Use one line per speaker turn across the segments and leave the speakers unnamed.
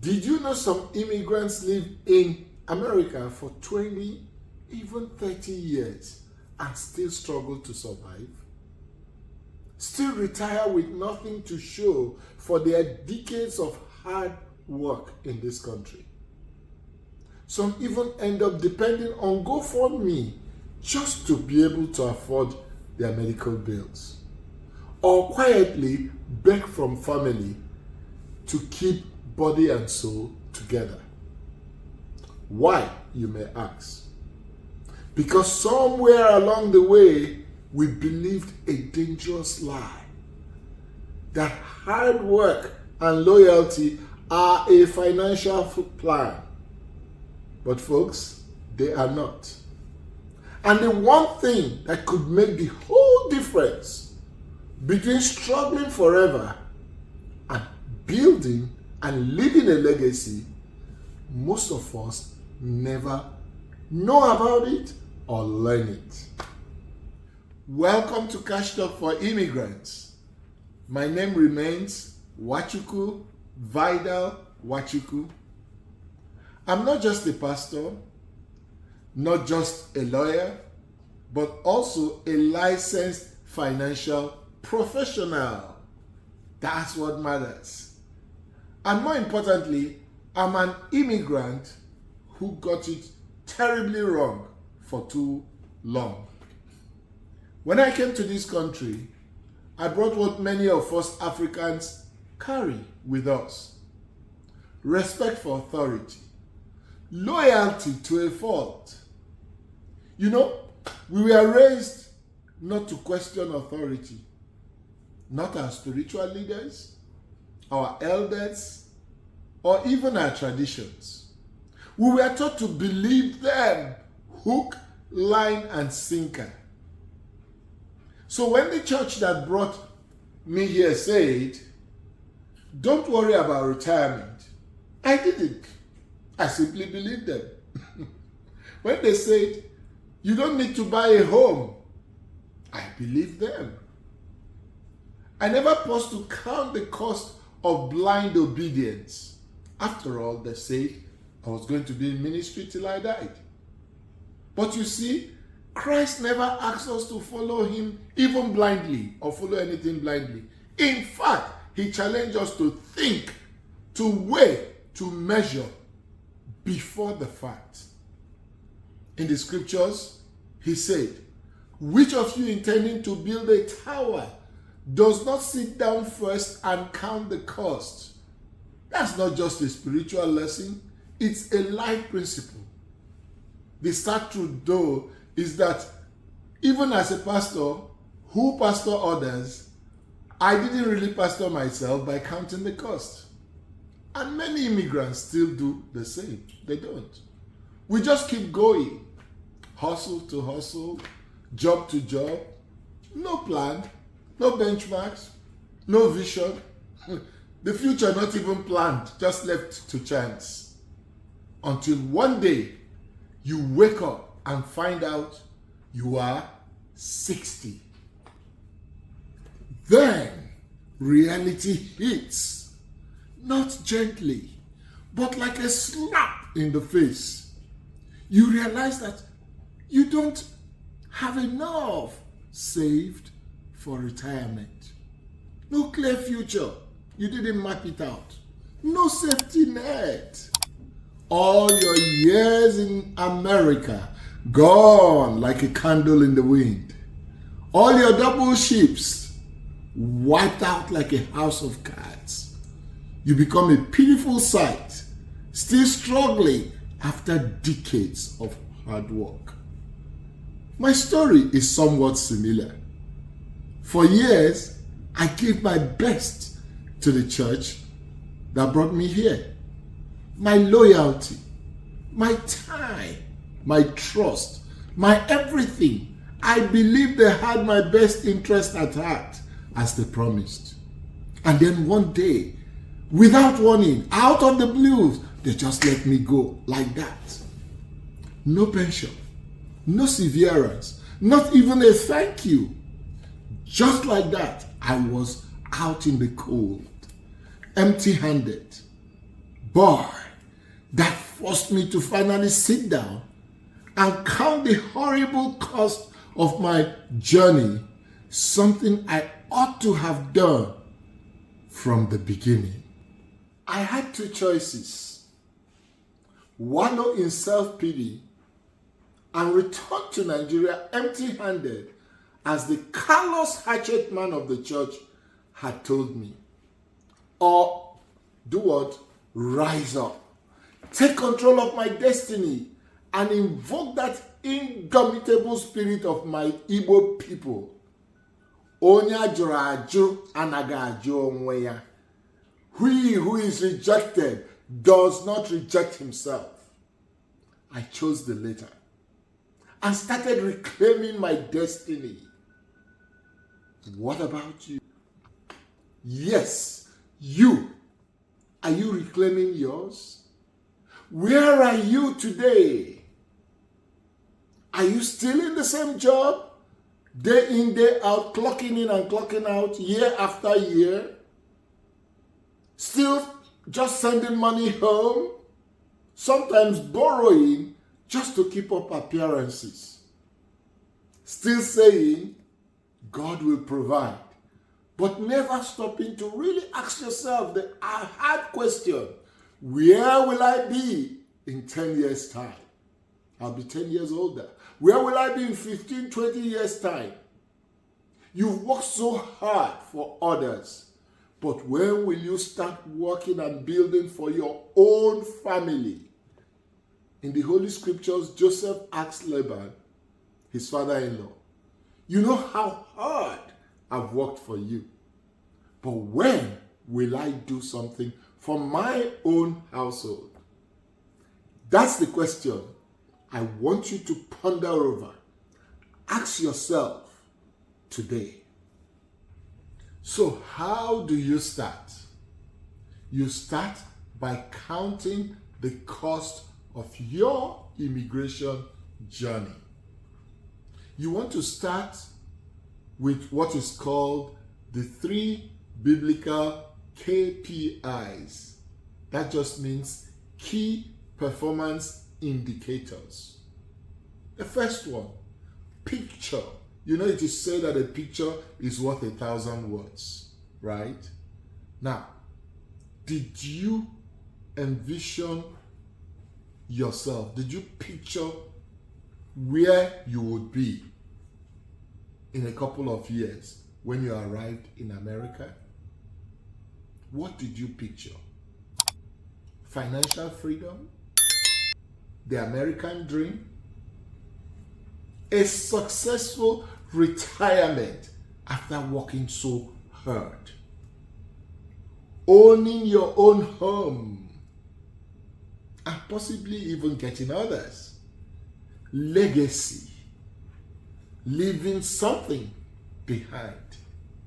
Did you know some immigrants live in America for 20, even 30 years and still struggle to survive? Still retire with nothing to show for their decades of hard work in this country. Some even end up depending on GoFundMe just to be able to afford their medical bills, or quietly beg from family to keep body and soul together. Why, you may ask? Because somewhere along the way, we believed a dangerous lie that hard work and loyalty are a financial plan. But folks, they are not. And the one thing that could make the whole difference between struggling forever and building and leaving a legacy, most of us never know about it or learn it. Welcome to Cash Talk for Immigrants. My name remains Wachukwu, Vidal Wachukwu. I'm not just a pastor, not just a lawyer, but also a licensed financial professional. That's what matters. And more importantly, I'm an immigrant who got it terribly wrong for too long. When I came to this country, I brought what many of us Africans carry with us: respect for authority, loyalty to a fault. You know, we were raised not to question authority, not our spiritual leaders, our elders, or even our traditions. We were taught to believe them hook, line, and sinker. So when the church that brought me here said, "Don't worry about retirement," I didn't. I simply believed them. When they said, "You don't need to buy a home," I believed them. I never paused to count the cost of blind obedience. After all, they said I was going to be in ministry till I died. But you see, Christ never asked us to follow him even blindly or follow anything blindly. In fact, he challenged us to think, to weigh, to measure before the fact. In the scriptures, he said, "Which of you intending to build a tower does not sit down first and count the cost?" That's not just a spiritual lesson, it's a life principle. The sad truth, though, is that even as a pastor who pastor others, I didn't really pastor myself by counting the cost. And many immigrants still do the same. They don't. We just keep going, hustle to hustle, job to job, no plan, no benchmarks, no vision. The future not even planned, just left to chance. Until one day, you wake up and find out you are 60. Then reality hits, not gently, but like a slap in the face. You realize that you don't have enough saved for retirement. No clear future. You didn't map it out. No safety net. All your years in America gone like a candle in the wind. All your double ships wiped out like a house of cards. You become a pitiful sight, still struggling after decades of hard work. My story is somewhat similar. For years, I gave my best to the church that brought me here. My loyalty, my time, my trust, my everything. I believed they had my best interest at heart, as they promised. And then one day, without warning, out of the blues, they just let me go like that. No pension, no severance, not even a thank you. Just like that, I was out in the cold, empty-handed, boy, that forced me to finally sit down and count the horrible cost of my journey, something I ought to have done from the beginning. I had two choices: wallow in self-pity and return to Nigeria empty-handed, as the callous hatchet man of the church had told me, or do what? Rise up, take control of my destiny, and invoke that indomitable spirit of my Igbo people. Onye ajụrụ ajụ anaghị ajụ onwe ya. He who is rejected does not reject himself. I chose the latter and started reclaiming my destiny. What about you? Yes, you. Are you reclaiming yours? Where are you today? Are you still in the same job? Day in, day out, clocking in and clocking out, year after year? Still just sending money home? Sometimes borrowing just to keep up appearances? Still saying, God will provide, but never stopping to really ask yourself the hard question: where will I be in 10 years' time? I'll be 10 years older. Where will I be in 15, 20 years' time? You've worked so hard for others, but when will you start working and building for your own family? In the Holy Scriptures, Joseph asked Laban, his father-in-law, you know how hard I've worked for you, but when will I do something for my own household? That's the question I want you to ponder over. Ask yourself today. So how do you start? You start by counting the cost of your immigration journey. You want to start with what is called the 3 biblical KPIs. That just means key performance indicators. The first one, picture. You know, it is said that a picture is worth 1,000 words, right? Now, did you envision yourself? Did you picture where you would be in a couple of years when you arrived in America? What did you picture? Financial freedom? The American dream? A successful retirement after working so hard? Owning your own home and possibly even getting others? Legacy? Leaving something behind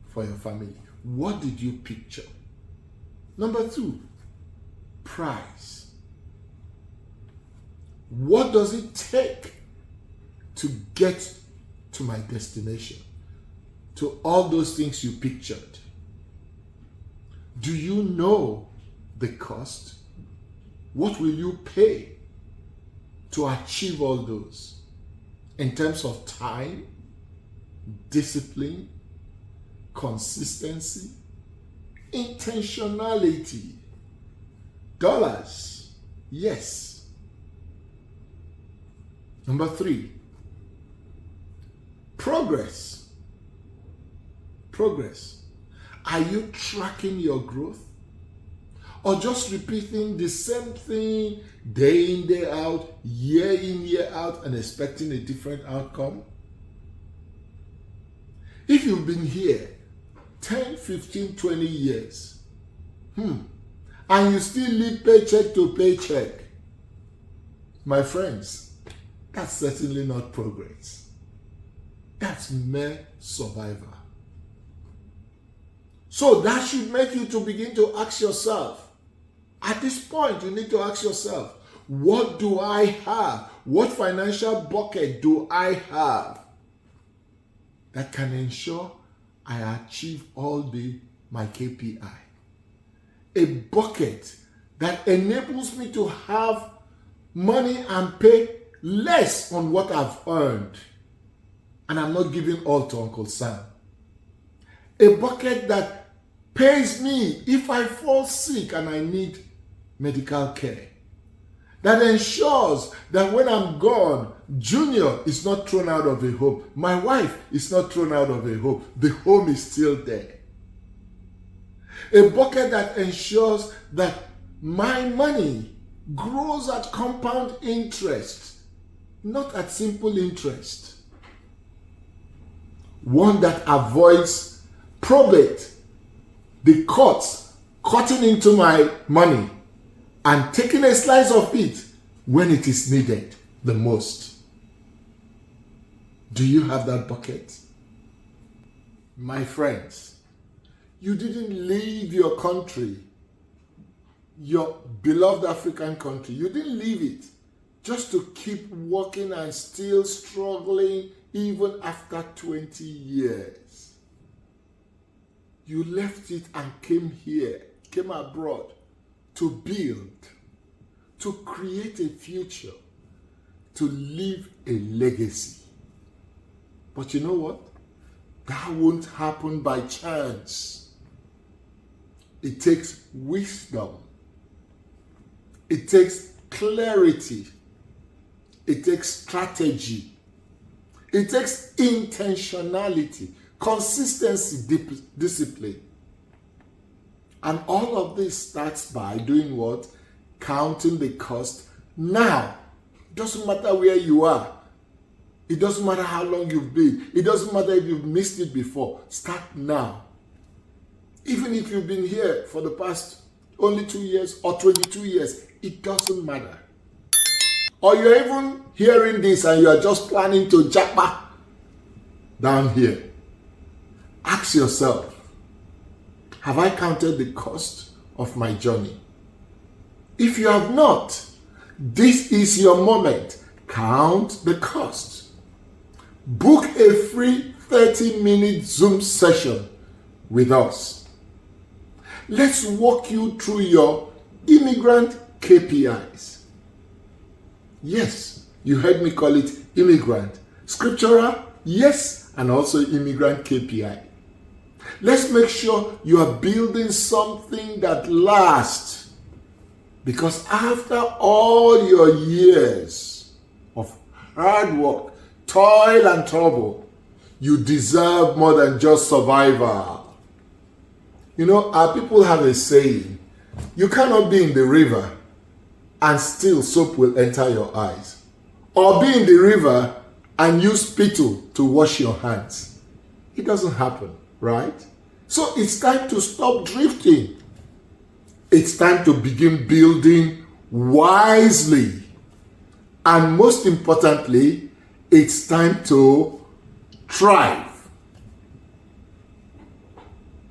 for your family? What did you picture? Number 2, price. What does it take to get to my destination? To all those things you pictured? Do you know the cost? What will you pay to achieve all those? In terms of time, discipline, consistency, intentionality. Dollars, yes. Number 3, progress. Progress. Are you tracking your growth? Or just repeating the same thing day in, day out, year in, year out, and expecting a different outcome? If you've been here 10, 15, 20 years, and you still live paycheck to paycheck, my friends, that's certainly not progress. That's mere survival. So that should make you to begin to ask yourself, at this point, you need to ask yourself, what do I have? What financial bucket do I have that can ensure I achieve all my KPI? A bucket that enables me to have money and pay less on what I've earned. And I'm not giving all to Uncle Sam. A bucket that pays me if I fall sick and I need medical care. That ensures that when I'm gone, Junior is not thrown out of a home. My wife is not thrown out of a home. The home is still there. A bucket that ensures that my money grows at compound interest, not at simple interest. One that avoids probate, the courts cutting into my money and taking a slice of it when it is needed the most. Do you have that bucket? My friends, you didn't leave your country, your beloved African country. You didn't leave it just to keep working and still struggling even after 20 years. You left it and came here, came abroad to build, to create a future, to leave a legacy. But you know what? That won't happen by chance. It takes wisdom. It takes clarity. It takes strategy. It takes intentionality, consistency, discipline. And all of this starts by doing what? Counting the cost now. It doesn't matter where you are. It doesn't matter how long you've been. It doesn't matter if you've missed it before. Start now. Even if you've been here for the past only 2 years or 22 years, it doesn't matter. Or you're even hearing this and you are just planning to japa down here. Ask yourself, have I counted the cost of my journey? If you have not, this is your moment. Count the cost. Book a free 30-minute Zoom session with us. Let's walk you through your immigrant KPIs. Yes, you heard me call it immigrant. Scriptural, yes, and also immigrant KPI. Let's make sure you are building something that lasts. Because after all your years of hard work, toil and trouble, you deserve more than just survival. You know, our people have a saying, you cannot be in the river and still soap will enter your eyes. Or be in the river and use spittle to wash your hands. It doesn't happen, right? So it's time to stop drifting. It's time to begin building wisely. And most importantly, it's time to thrive.